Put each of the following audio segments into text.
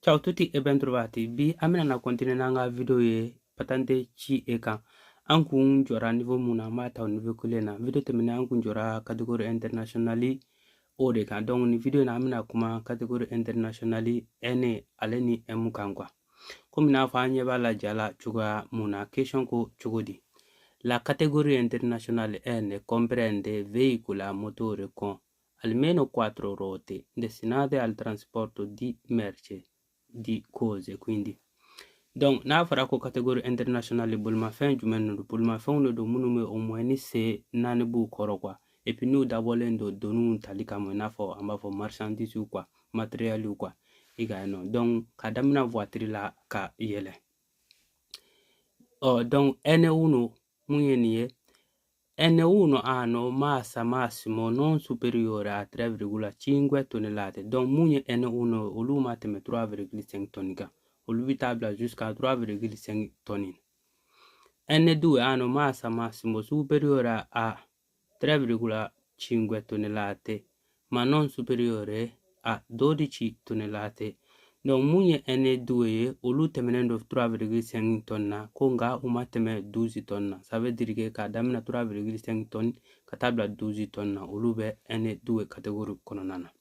Ciao a tutti e bentrovati. Bi amina na continue nanga video ye patante chi eka. Ankun jora niveau muna mata niveau kulena. Video temene ankun jora kategori internationali ode kan. Donc ni video na amina kuma kategori internationali ene aleni emu kankwa. Comme na fanye bala jala chuga muna question ko chugodi. La categoria internazionale N comprende veicoli a motore con almeno 4 ruote destinate al trasporto di merci, di cose, quindi. Donc, na fara ko categoria internazionale bulma fen jumen bulma fen do munume au moins c'est nane bu koro quoi. Et puis nous d'abord l'endo donu talika mo na fo amba fo marchandise ou quoi, matériel ou quoi. Iga non. Donc, kadamna voiture la ka yele. Oh, donc N1 muyenie N1 hanno massa massimo non superiore a 3,5 tonnellate. Donc mugni N1 oluma teme 3,5 tonnes. Olubitabla jusqu'à 3,5 tonnes. N2 hanno massa massimo superiore a 3,5 tonnellate, ma non superiore a 12 tonnellate. Donc mugni N2 olu temenendo 3,5 tonnes konga uma teme 12 tonnes. Ça veut dire que kadamina 3,5 tonnes katabla 12 tonnes olu be N2 catégorie kononana.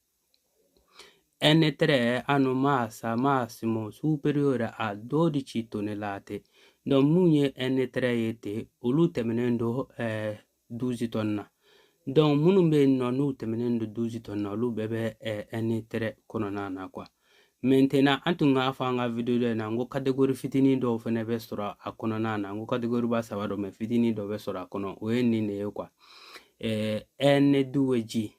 N3 hanno massa massimo superiore a 12 tonnellate. Donc mugni N3 ete olu temenendo 12 tonnes. Donc munumbe nonu temenendo 12 tonnes olu bebe N3 kononana quoi. Maintenant, antunga fanga video de na ngo category fitini do fene be sura akono na ngo category ba sabado me fitini do be sura akono we ni ne kwa N2G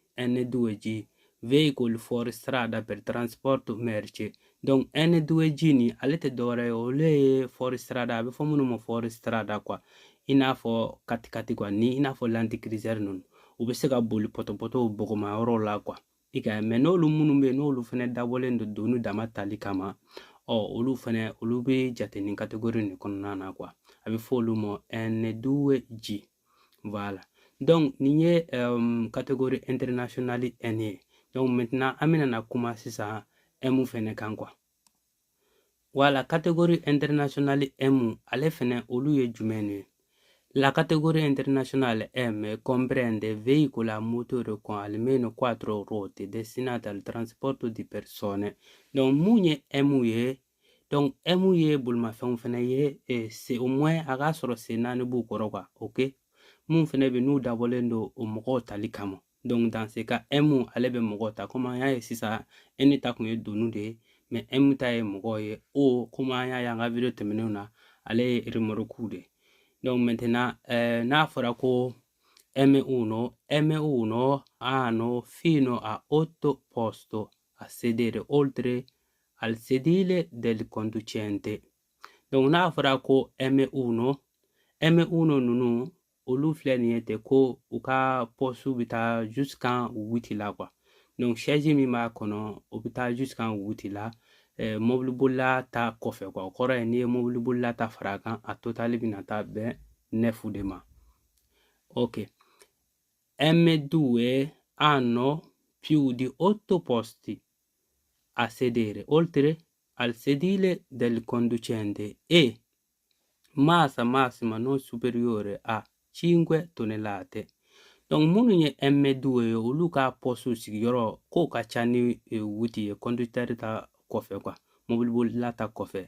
veicoli fuori strada per trasporto merci. Donc N2G ni alete dore ole fuori strada be fomuno mo fuori strada kwa ina fo katikati kwa ni ina fo l'anticrisère non ubesega boli poto bogoma orola kwa ika me n'olu munu be n'olu fene dabolen do donu dama tali kama olu fene olu be jate ni catégorie ni konana kwa abi fo olu mo N2G. Voilà. Donc niye catégorie internationale N. Donc maintenant amina na kuma sisa M fene kan kwa. Voilà, catégorie internationale M ale fene olu ye jumene. La categoria internazionale M comprende veicoli a motore con almeno 4 ruote destinati al trasporto di persone. Donc, mouye MUye, donc MUye bulma fen fene ye c'est au moins aga soro se nane bu koroka, ok? Moun fene be nou dabolendo o mogo tali kamo. Donc, dans ce cas, MU alebe mogo ta, comment ya si ça, eni ta kunye donu de, mais MU ta ye mogo ye, o, comment ya yanga video temenuna, ale rimoroku de. Donc maintenant, na fora ko M1 hanno fino a 8 posti a sedere oltre al sedile del conducente. Donc na fora ko M1 nunu olu fleniete ko uka postu bita jusqu'en 8 là quoi. Donc chaise mi ma kono obita jusqu'en 8 là. Mobile bola ta kofe kwa kora ni mobile bola ta farakan a totali binata be 9 dema. Ok. M2 hanno più di 8 posti a sedere oltre al sedile del conducente e massa massima non superiore a 5 tonnellate. Donc munu ye M2 uluka postu sigiro ko ka chani wuti conducteur ta kofe kwa mobile la ta kofe.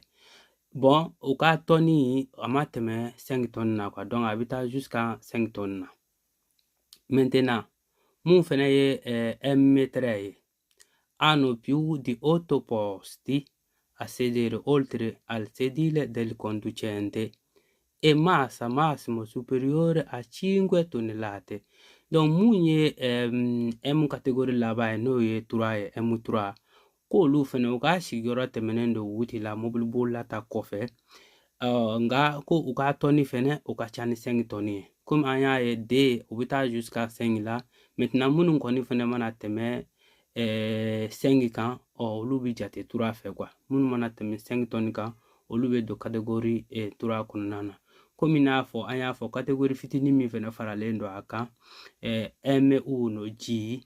Bon, au cas toni amateme 5 tonnes quoi. Donc habita jusqu'à 5 tonnes. Maintenant, mon fene ye M3 hanno più di 8 posti a sedere oltre al sedile del conducente e massa massimo superiore a 5 tonnellate. Donc munye M catégorie là-bas no ye 3 M3 ko lu fene uka sigiro temenendo wuti la mobile bola ta kofe nga ko uka toni fene uka chani 5 toni comme anya ye de ubita jusqu'à 5 là. Maintenant munun koni fene mana teme 5 kan olu bi jate 3 fe quoi. Munun mana teme 5 toni kan olu be do catégorie 3 kunana. Comme ina fo anya fo catégorie fitini mi fene faralendo aka M1G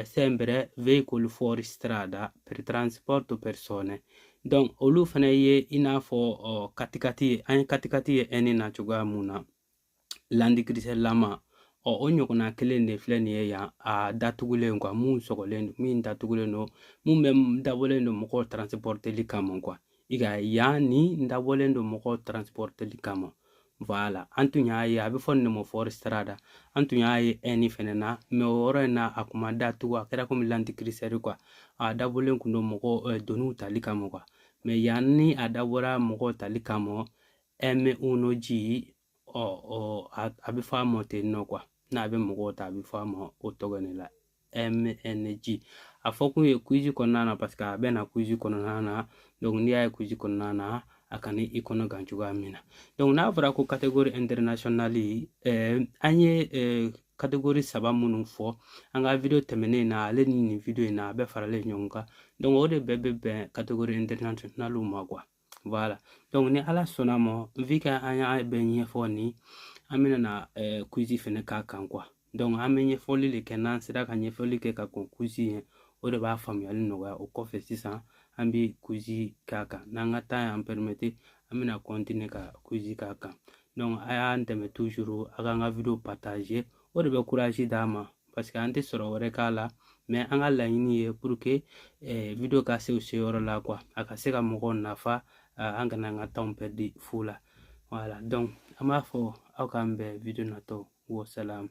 sempre veicoli fuori strada per trasporto persone. Donc olu fana ye ina fo katikati an katikati eni na cogoya mun na lama o ɲɔgɔnna kelen de filɛ nin ye yan a datugulen quoi mun sɔgɔlen min datugulen no mun bɛ dabɔlen do mɔgɔw transporteli kama quoi i ka yan ni dabɔlen do mɔgɔw transporteli kama voilà an tun y'a ye a bɛ fɔ nin de ma for strada an tun y'a ye ɛni fɛnɛ na mais o yɔrɔ in na a kuma datugu a kɛra komi lantikrisɛri quoi a dabɔlen kun do mɔgɔ doniw tali kama quoi mais yan ni a dabɔra mɔgɔw tali kama M1G a bɛ fɔ a ma ten nɔ quoi n'a bɛ mɔgɔw ta a bɛ fɔ a ma o tɔgɔ ne la MNG a fɔ kun ye quiz kɔnɔna na parce que a bɛ na quiz kɔnɔna na donc n'i y'a ye quiz kɔnɔna na a ka ni i kɔnɔ gan cogoya min na donc n'a fɔra ko catégorie internationale an ye catégorie 3 minnu fɔ an ka video tɛmɛnen na ale ni nin video in na a bɛ faralen ɲɔgɔn kan donc o de bɛɛ bɛ bɛn catégorie internationale ma quoi voilà donc ni ala sɔnna ma vu que an y'a bɛɛ ɲɛfɔ ni an bɛna na quiz fɛnɛ k'a kan quoi donc an bɛ ɲɛfɔli de kɛ n'an sera ka ɲɛfɔli kɛ ka kɔn quiz ye o de b'a faamuyali nɔgɔya o kɔfɛ sisan an bɛ quiz k'a kan n'an ka temps y'an permettre an bɛna continuer ka quiz k'a kan donc a y'an dɛmɛ toujours a k'an ka video partager o de bɛ courage d'a ma parce que an tɛ sɔrɔ wɛrɛ k'a la mais an ka laɲini ye pour que video ka se o seyɔrɔ la quoi a ka se ka mɔgɔw nafa an kana an ka temps perdu fu la voilà donc an b'a fɔ aw k'an bɛn video natɔ wassalam